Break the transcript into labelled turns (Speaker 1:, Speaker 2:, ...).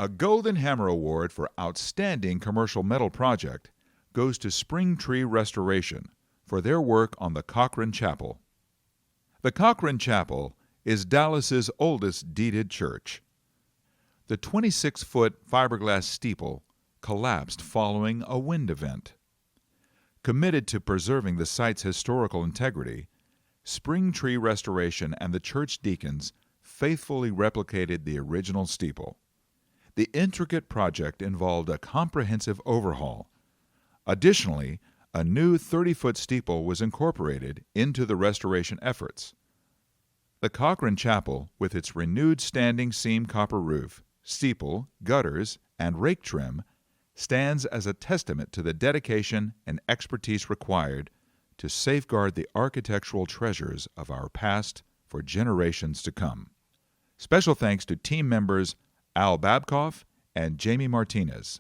Speaker 1: A Golden Hammer Award for Outstanding Commercial Metal Project goes to Springtree Restoration for their work on the Cochran Chapel. The Cochran Chapel is Dallas's oldest deeded church. The 26-foot fiberglass steeple collapsed following a wind event. Committed to preserving the site's historical integrity, Springtree Restoration and the church deacons faithfully replicated the original steeple. The intricate project involved a comprehensive overhaul. Additionally, a new 30-foot steeple was incorporated into the restoration efforts. The Cochran Chapel, with its renewed standing seam copper roof, steeple, gutters, and rake trim, stands as a testament to the dedication and expertise required to safeguard the architectural treasures of our past for generations to come. Special thanks to team members Al Babkoff and Jamie Martinez.